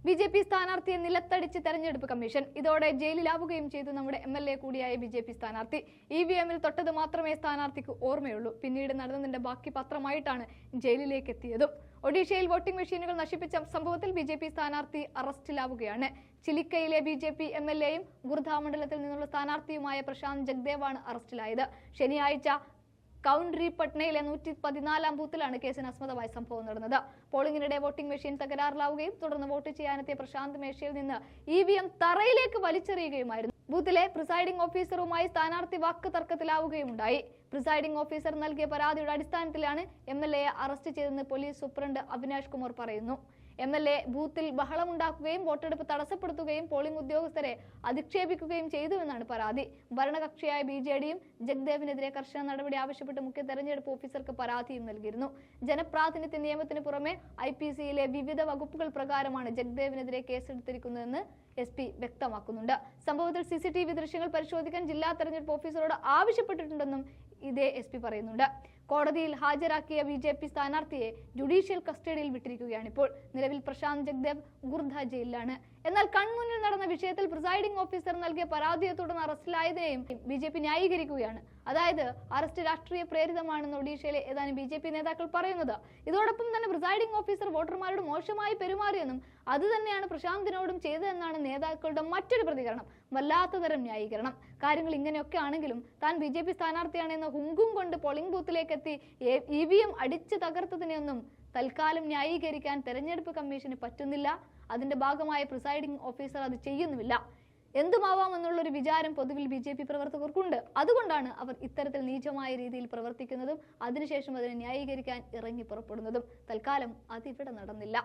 BJP സ്ഥാനാർത്ഥിയെ നിലത്തടിച്ച് തെരഞ്ഞെടുപ്പ് commission. ഇതോടെ ജയിലിലാവുകയും ചെയ്തു നമ്മുടെ എം.എൽ.എ കൂടിയായ ബി.ജെ.പി സ്ഥാനാർത്ഥി. ഇ.വി.എമ്മിൽ തൊട്ടത് മാത്രമേ സ്ഥാനാർത്ഥിക്ക് ഓർമ്മയുള്ളൂ. പിന്നീട് നടന്നതിന്റെ ബാക്കി പത്രമായിട്ടാണ് ജയിലിലേക്ക് എത്തിയതും. ഒഡീഷയിൽ വോട്ടിംഗ് മെഷീനുകൾ നശിപ്പിച്ച സംഭവത്തിൽ ബി.ജെ.പി സ്ഥാനാർത്ഥി അറസ്റ്റിലാവുകയാണ്. ചിലിക്കയിലെ ബി.ജെ.പി എം.എൽ.എയും ഗുർദ മണ്ഡലത്തിൽ നിന്നുള്ള സ്ഥാനാർത്ഥിയുമായ പ്രശാന്ത് ജഗ്ദേവാണ് അറസ്റ്റിലായത്. ശനിയാഴ്ച കൗൺട്രി പട്നയിലെ 114 ബൂത്തിലാണ് കേസിന് ആസ്പദമായ സംഭവം നടന്നത്. പോളിംഗിനിടെ വോട്ടിംഗ് മെഷീൻ തകരാറിലാവുകയും തുടർന്ന് വോട്ട് ചെയ്യാനെത്തിയ പ്രശാന്ത് മേശയിൽ നിന്ന് ഇ.വി.എം തറയിലേക്ക് വലിച്ചെറിയുകയുമായിരുന്നു. ബൂത്തിലെ പ്രിസൈഡിംഗ് ഓഫീസറുമായി സ്ഥാനാർത്ഥി വാക്ക് തർക്കത്തിലാവുകയുണ്ടായി. പ്രിസൈഡിംഗ് ഓഫീസർ നൽകിയ പരാതിയുടെ അടിസ്ഥാനത്തിലാണ് എം.എൽ.എയെ അറസ്റ്റ് ചെയ്തതെന്ന് പോലീസ് സൂപ്രണ്ട് അവിനാഷ് കുമാർ പറയുന്നു. എം.എൽ.എ ബൂത്തിൽ ബഹളമുണ്ടാക്കുകയും വോട്ടെടുപ്പ് തടസ്സപ്പെടുത്തുകയും പോളിംഗ് ഉദ്യോഗസ്ഥരെ അധിക്ഷേപിക്കുകയും ചെയ്തുവെന്നാണ് പരാതി. ഭരണകക്ഷിയായ ബി.ജെ.ഡിയും ജഗ്ദേവിനെതിരെ കർശന നടപടി ആവശ്യപ്പെട്ട് മുഖ്യ തെരഞ്ഞെടുപ്പ് ഓഫീസർക്ക് പരാതിയും നൽകിയിരുന്നു. ജനപ്രാതിനിധ്യ നിയമത്തിന് പുറമെ IPC-യിലെ വിവിധ വകുപ്പുകൾ പ്രകാരമാണ് ജഗ്ദേവിനെതിരെ കേസെടുത്തിരിക്കുന്നതെന്ന് SP വ്യക്തമാക്കുന്നുണ്ട്. സംഭവത്തിൽ CCTV ദൃശ്യങ്ങൾ പരിശോധിക്കാൻ ജില്ലാ തെരഞ്ഞെടുപ്പ് ഓഫീസറോട് ആവശ്യപ്പെട്ടിട്ടുണ്ടെന്നും ഇതേ SP പറയുന്നുണ്ട്. കോടതിയിൽ ഹാജരാക്കിയ ബി.ജെ.പി സ്ഥാനാർത്ഥിയെ ജുഡീഷ്യൽ കസ്റ്റഡിയിൽ വിട്ടിരിക്കുകയാണിപ്പോൾ. നിലവിൽ പ്രശാന്ത് ജഗ്ദേവ് ഗുർദ ജയിലിലാണ്. എന്നാൽ കൺമുന്നിൽ നടന്ന വിഷയത്തിൽ പ്രിസൈഡിംഗ് ഓഫീസർ നൽകിയ പരാതിയെ തുടർന്ന് അറസ്റ്റിലായതിനെയും ബി.ജെ.പി ന്യായീകരിക്കുകയാണ്. അതായത് അറസ്റ്റ് രാഷ്ട്രീയ പ്രേരിതമാണെന്ന് ഒഡീഷയിലെ ഏതാനും ബി.ജെ.പി നേതാക്കൾ പറയുന്നത്. ഇതോടൊപ്പം തന്നെ പ്രിസൈഡിംഗ് ഓഫീസർ വോട്ടർമാരോട് മോശമായി പെരുമാറിയെന്നും അത് തന്നെയാണ് പ്രശാന്തിനോടും ചെയ്തതെന്നാണ് നേതാക്കളുടെ മറ്റൊരു പ്രതികരണം. വല്ലാത്തതരം ന്യായീകരണം. കാര്യങ്ങൾ ഇങ്ങനെയൊക്കെ ആണെങ്കിലും താൻ ബി.ജെ.പി സ്ഥാനാർത്ഥിയാണെന്ന ഹുങ്കും കൊണ്ട് പോളിംഗ് ബൂത്തിലേക്ക് എത്തി ഇ.വി.എം അടിച്ചു തകർത്തതിനെയൊന്നും തൽക്കാലം ന്യായീകരിക്കാൻ തെരഞ്ഞെടുപ്പ് കമ്മീഷന് പറ്റുന്നില്ല. അതിന്റെ ഭാഗമായ പ്രിസൈഡിംഗ് ഓഫീസർ അത് ചെയ്യുന്നുമില്ല. എന്തുമാവാമെന്നുള്ളൊരു വിചാരം പൊതുവിൽ ബി.ജെ.പി പ്രവർത്തകർക്കുണ്ട്. അതുകൊണ്ടാണ് അവർ ഇത്തരത്തിൽ നീചമായ രീതിയിൽ പ്രവർത്തിക്കുന്നതും അതിനുശേഷം അതിനെ ന്യായീകരിക്കാൻ ഇറങ്ങി പുറപ്പെടുന്നതും. തൽക്കാലം അതിവിടെ നടന്നില്ല.